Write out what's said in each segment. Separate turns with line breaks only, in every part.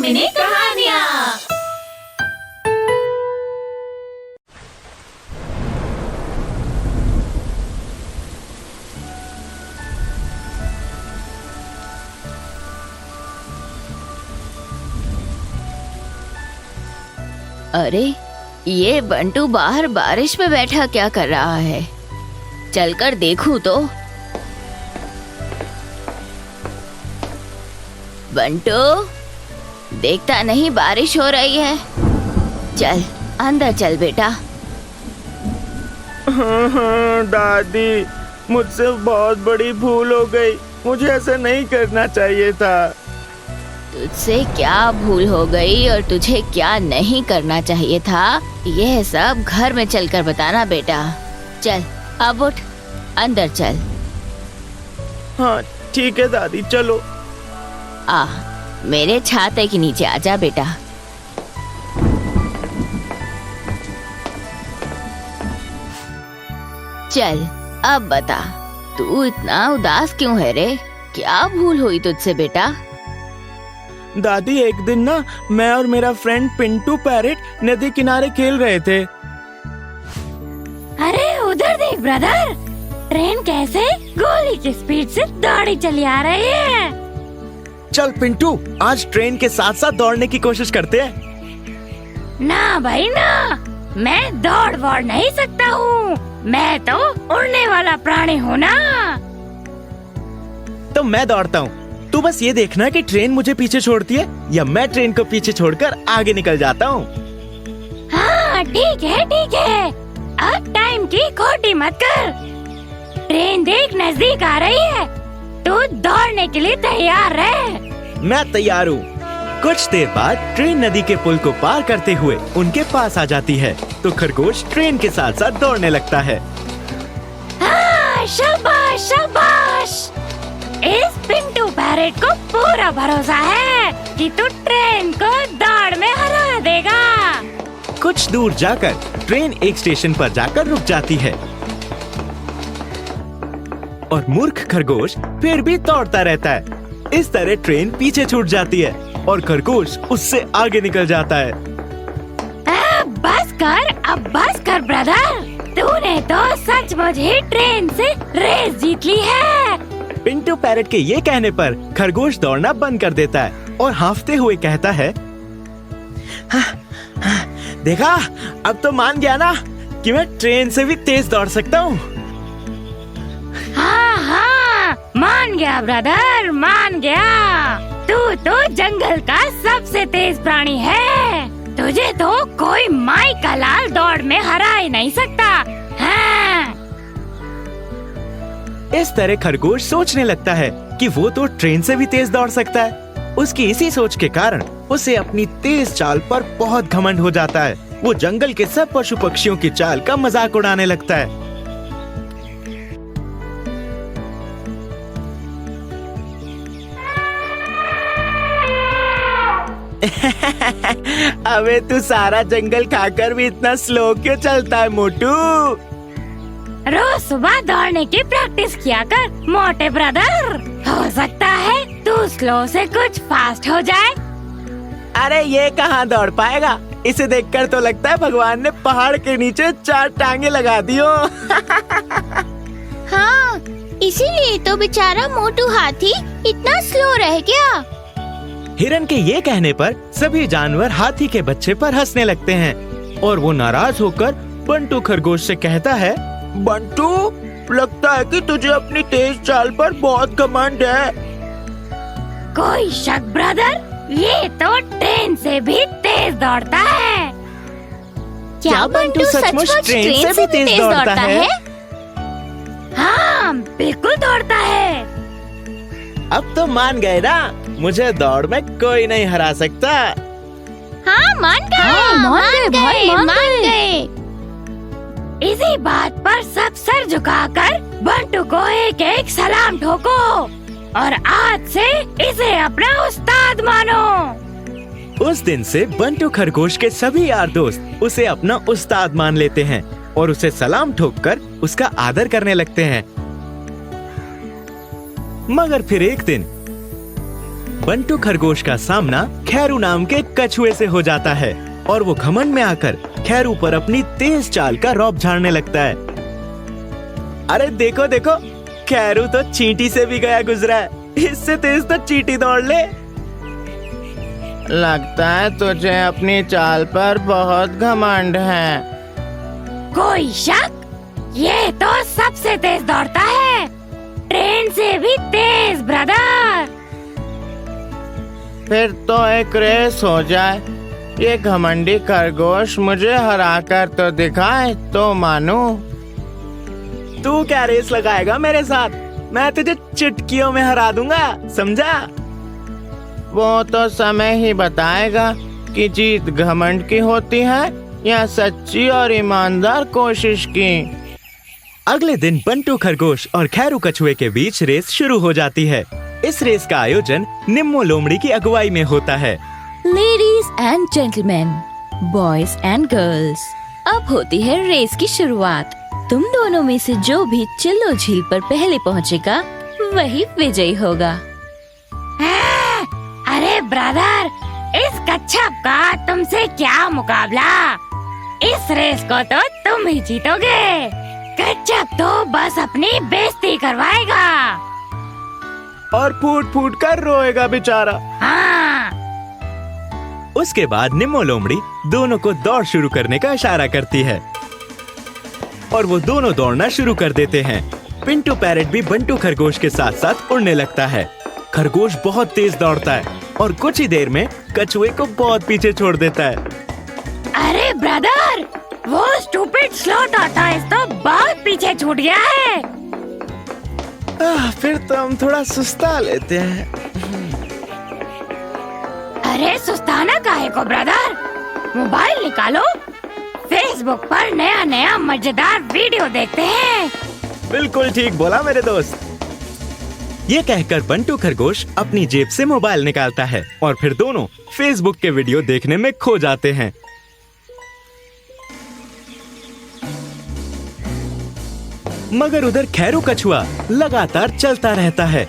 Mini कहानियाँ।
अरे ये बंटू बाहर बारिश में बैठा क्या कर रहा है? चलकर देखूं तो। बंटू, देखता नहीं बारिश हो रही है? चल अंदर चल बेटा।
हाँ, दादी, मुझसे बहुत बड़ी भूल हो गई। मुझे ऐसा नहीं करना चाहिए था।
तुझसे क्या भूल हो गई और तुझे क्या नहीं करना चाहिए था, यह सब घर में चलकर बताना बेटा। चल अब उठ, अंदर चल।
हाँ ठीक है दादी, चलो।
आ, मेरे छाते के नीचे आजा बेटा। चल अब बता, तू इतना उदास क्यों है रे? क्या भूल हुई तुझसे बेटा?
दादी, एक दिन ना मैं और मेरा फ्रेंड पिंटू पैरेट नदी किनारे खेल रहे थे।
अरे उधर देख ब्रदर, ट्रेन कैसे गोली की स्पीड से दौड़ी चली आ रही है।
चल पिंटू, आज ट्रेन के साथ साथ दौड़ने की कोशिश करते हैं।
ना भाई ना, मैं दौड़ वोड़ नहीं सकता हूँ। मैं तो उड़ने वाला प्राणी हूँ ना।
तो मैं दौड़ता हूँ। तू बस ये देखना कि ट्रेन मुझे पीछे छोड़ती है या मैं ट्रेन को पीछे छोड़कर आगे निकल जाता हूँ।
हाँ ठीक है ठीक है, अब टाइम की खोटी मत कर। ट्रेन देख नजदीक आ रही है, तू दौड़ने के लिए तैयार रह।
मैं तैयार हूँ। कुछ देर बाद ट्रेन नदी के पुल को पार करते हुए उनके पास आ जाती है, तो खरगोश ट्रेन के साथ साथ दौड़ने लगता है।
हाँ, शाबाश शाबाश। इस पिंटू पैरेट को पूरा भरोसा है कि तू ट्रेन को दौड़ में हरा देगा।
कुछ दूर जाकर ट्रेन एक स्टेशन पर जाकर रुक जाती है और मूर्ख खरगोश फिर भी दौड़ता रहता है। इस तरह ट्रेन पीछे छूट जाती है और खरगोश उससे आगे निकल जाता है।
अब बस कर ब्रदर, तूने तो सचमुच ही ट्रेन से रेस जीत ली है।
पिंटू पैरेट के ये कहने पर खरगोश दौड़ना बंद कर देता है और हांफते हुए कहता है, देखा, अब तो मान गया ना कि मैं ट्रेन से भी तेज दौड़ सकता हूँ।
हाँ हाँ, मान गया ब्रदर, मान गया। तू तो जंगल का सबसे तेज प्राणी है। तुझे तो कोई माई का लाल दौड़ में हरा ही नहीं सकता। हाँ।
इस तरह खरगोश सोचने लगता है कि वो तो ट्रेन से भी तेज दौड़ सकता है। उसकी इसी सोच के कारण उसे अपनी तेज चाल पर बहुत घमंड हो जाता है। वो जंगल के सब पशु पक्षियों की चाल का मजाक उड़ाने लगता है। अबे तू सारा जंगल खाकर भी इतना स्लो क्यों चलता है मोटू?
रोज सुबह दौड़ने की प्रैक्टिस किया कर मोटे ब्रदर। हो सकता है तू स्लो से कुछ फास्ट हो जाए।
अरे ये कहाँ दौड़ पाएगा? इसे देखकर तो लगता है भगवान ने पहाड़ के नीचे 4 टांगे लगा दी हो।
हाँ, इसीलिए तो बेचारा मोटू हाथी इतना स्लो रह गया।
हिरन के ये कहने पर सभी जानवर हाथी के बच्चे पर हंसने लगते हैं और वो नाराज होकर बंटू खरगोश से कहता है, बंटू, लगता है कि तुझे अपनी तेज चाल पर बहुत घमंड है।
कोई शक ब्रदर, ये तो ट्रेन से भी तेज दौड़ता है।
क्या बंटू सचमुच ट्रेन से भी तेज दौड़ता है?
हाँ, बिल्कुल दौड़ता है।
अब तो मान गए ना, मुझे दौड़ में कोई नहीं हरा सकता।
हाँ मान गए।
इसी बात पर सब सर झुकाकर बंटू को एक एक सलाम ठोको और आज से इसे अपना उस्ताद मानो।
उस दिन से बंटू खरगोश के सभी यार दोस्त उसे अपना उस्ताद मान लेते हैं और उसे सलाम ठोककर उसका आदर करने लगते हैं। मगर फिर एक दिन बंटू खरगोश का सामना खैरू नाम के कछुए से हो जाता है और वो घमंड में आकर खैरू पर अपनी तेज चाल का रौब झाड़ने लगता है। अरे देखो देखो, खैरू तो चींटी से भी गया गुजरा है, इससे तेज तो चींटी दौड़ ले।
लगता है तुझे अपनी चाल पर बहुत घमंड है।
कोई शक? ये तो सबसे तेज दौड़ता है, ट्रेन से भी तेज ब्रदर।
फिर तो एक रेस हो जाए। ये घमंडी खरगोश मुझे हराकर तो दिखाए तो मानू।
तू क्या रेस लगाएगा मेरे साथ? मैं तुझे चुटकियों में हरा दूंगा, समझा?
वो तो समय ही बताएगा कि जीत घमंड की होती है या सच्ची और ईमानदार कोशिश की।
अगले दिन बंटू खरगोश और खैरू कछुए के बीच रेस शुरू हो जाती है। इस रेस का आयोजन निम्मो लोमड़ी की अगुवाई में होता है।
Ladies and gentleman, boys and girls, अब होती है रेस की शुरुआत। तुम दोनों में से जो भी चिल्लो झील पर पहले पहुंचेगा वही विजयी होगा।
अरे ब्रदर, इस कच्छप का तुमसे क्या मुकाबला? इस रेस को तो तुम ही जीतोगे। कच्छप तो बस अपनी बेइज्जती करवाएगा
और फूट फूट कर रोएगा बेचारा।
हाँ।
उसके बाद निम्मो लोमड़ी दोनों को दौड़ शुरू करने का इशारा करती है और वो दोनों दौड़ना शुरू कर देते हैं। पिंटू पैरेट भी बंटू खरगोश के साथ साथ उड़ने लगता है। खरगोश बहुत तेज दौड़ता है और कुछ ही देर में कछुए को बहुत पीछे छोड़ देता है।
अरे ब्रदर, वो स्टूपिड स्लो टॉर्टोइस तो बहुत पीछे छूट गया है।
फिर तो हम थोड़ा सुस्ता लेते हैं।
अरे सुस्ताना काहे को ब्रदर? मोबाइल निकालो, फेसबुक पर नया नया मजेदार वीडियो देखते हैं।
बिल्कुल ठीक बोला मेरे दोस्त। ये कहकर बंटू खरगोश अपनी जेब से मोबाइल निकालता है और फिर दोनों फेसबुक के वीडियो देखने में खो जाते हैं। मगर उधर खैरू कछुआ लगातार चलता रहता है।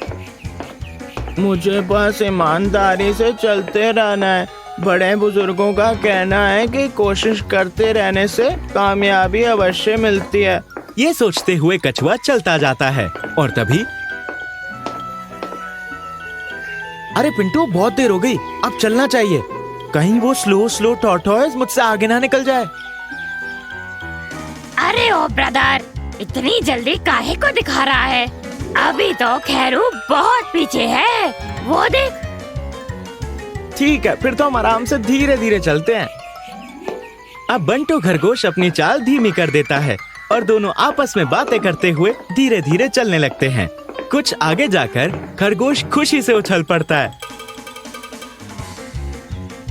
मुझे बस ईमानदारी से चलते रहना है। बड़े बुजुर्गों का कहना है कि कोशिश करते रहने से कामयाबी अवश्य मिलती है।
ये सोचते हुए कछुआ चलता जाता है और तभी अरे पिंटू, बहुत देर हो गई, अब चलना चाहिए। कहीं वो स्लो टॉर्टोइस मुझसे आगे ना निकल जाए।
अरे ओ ब्रदर, इतनी जल्दी काहे को दिखा रहा है? अभी तो खैरू बहुत पीछे है, वो देख।
ठीक है, फिर तो हम आराम से धीरे धीरे चलते हैं। अब बंटू खरगोश अपनी चाल धीमी कर देता है और दोनों आपस में बातें करते हुए धीरे धीरे चलने लगते हैं। कुछ आगे जाकर खरगोश खुशी से उछल पड़ता है।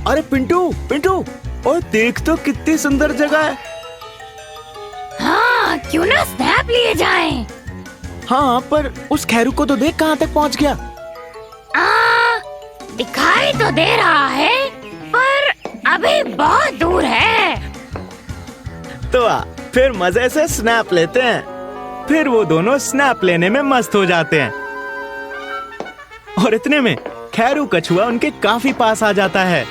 अरे पिंटू, और देख तो कितनी सुंदर जगह है।
हाँ, क्यों ना स्नैप लिए जाएं?
हाँ, पर उस खैरू को तो देख कहाँ तक पहुँच गया।
दिखाई तो दे रहा है, पर अभी बहुत दूर है।
तो फिर मजे से स्नैप लेते हैं। फिर वो दोनों स्नैप लेने में मस्त हो जाते हैं और इतने में खैरू कछुआ उनके काफी पास आ जाता है।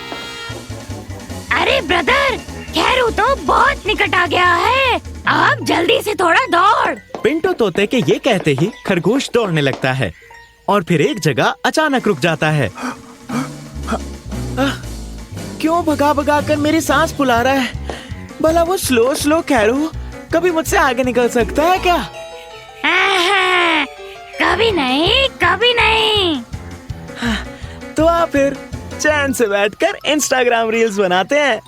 अरे ब्रदर, खैरू तो बहुत निकट आ गया है, अब जल्दी से थोड़ा दौड़।
पिंटू तोते के ये कहते ही खरगोश दौड़ने लगता है और फिर एक जगह अचानक रुक जाता है। क्यों भगा भगा कर मेरी सांस फुला रहा है? भला वो स्लो खैरू कभी मुझसे आगे निकल सकता है क्या?
कभी नहीं।
तो आप फिर चैन से बैठकर इंस्टाग्राम रील्स बनाते हैं।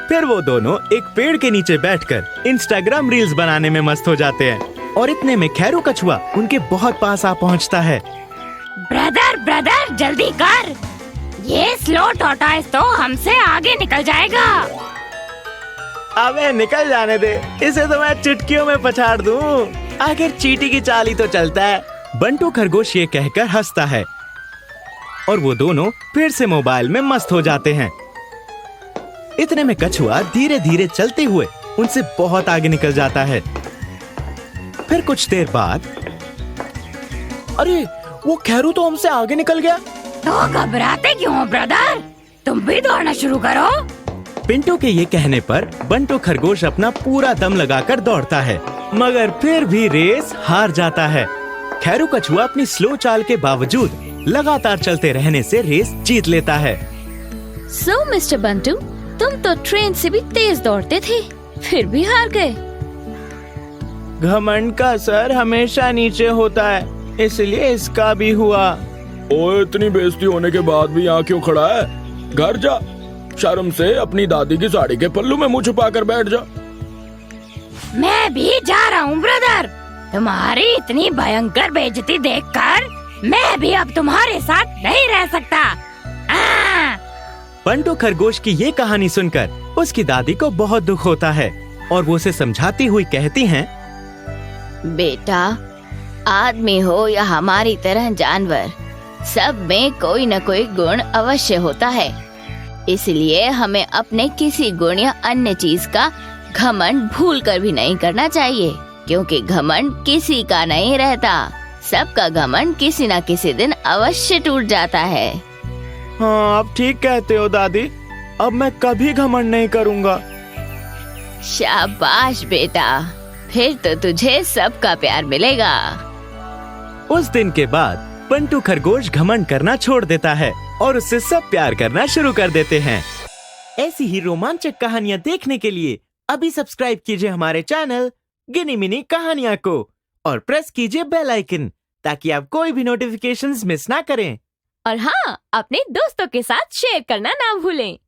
फिर वो दोनों एक पेड़ के नीचे बैठकर इंस्टाग्राम रील्स बनाने में मस्त हो जाते हैं और इतने में खैरू कछुआ उनके बहुत पास आ पहुंचता है।
ब्रदर जल्दी कर, ये स्लो टॉर्टोइस तो हमसे आगे निकल जाएगा।
अबे निकल जाने दे, इसे तो मैं चुटकियों में पछाड़ दूं। आखिर चींटी की चाल ही तो चलता है। बंटू खरगोश ये कहकर हंसता है और वो दोनों फिर से मोबाइल में मस्त हो जाते हैं। इतने में कछुआ धीरे धीरे चलते हुए उनसे बहुत आगे निकल जाता है। फिर कुछ देर बाद, अरे वो खैरू तो हमसे आगे निकल गया।
तो घबराते क्यों हो ब्रदर? तुम भी दौड़ना शुरू करो।
पिंटू के ये कहने पर बंटू खरगोश अपना पूरा दम लगाकर दौड़ता है, मगर फिर भी रेस हार जाता है। खैरू कछुआ अपनी स्लो चाल के बावजूद लगातार चलते रहने से रेस जीत लेता है।
सो मिस्टर बंटू, तुम तो ट्रेन से भी तेज दौड़ते थे, फिर भी हार गए।
घमंड का सर हमेशा नीचे होता है, इसलिए इसका भी हुआ।
ओए, इतनी बेइज्जती होने के बाद भी यहाँ क्यों खड़ा है? घर जा, शर्म से अपनी दादी की साड़ी के पल्लू में मुंह छुपा कर बैठ जा।
मैं भी जा रहा हूँ ब्रदर। तुम्हारी इतनी भयंकर बेइज्जती देखकर मैं भी अब तुम्हारे साथ नहीं रह सकता।
बंटू खरगोश की ये कहानी सुनकर उसकी दादी को बहुत दुख होता है और वो उसे समझाती हुई कहती हैं,
बेटा, आदमी हो या हमारी तरह जानवर, सब में कोई न कोई गुण अवश्य होता है। इसलिए हमें अपने किसी गुण या अन्य चीज का घमंड भूल कर भी नहीं करना चाहिए, क्योंकि घमंड किसी का नहीं रहता। सबका घमंड किसी न किसी दिन अवश्य टूट जाता है।
हाँ, आप ठीक कहते हो दादी, अब मैं कभी घमंड नहीं करूँगा।
शाबाश बेटा, फिर तो तुझे सबका प्यार मिलेगा।
उस दिन के बाद बंटू खरगोश घमंड करना छोड़ देता है और उससे सब प्यार करना शुरू कर देते हैं। ऐसी ही रोमांचक कहानियाँ देखने के लिए अभी सब्सक्राइब कीजिए हमारे चैनल गिनी मिनी कहानियाँ को और प्रेस कीजिए बेल आइकन ताकि आप कोई भी नोटिफिकेशंस मिस ना करें।
और हाँ, अपने दोस्तों के साथ शेयर करना ना भूलें।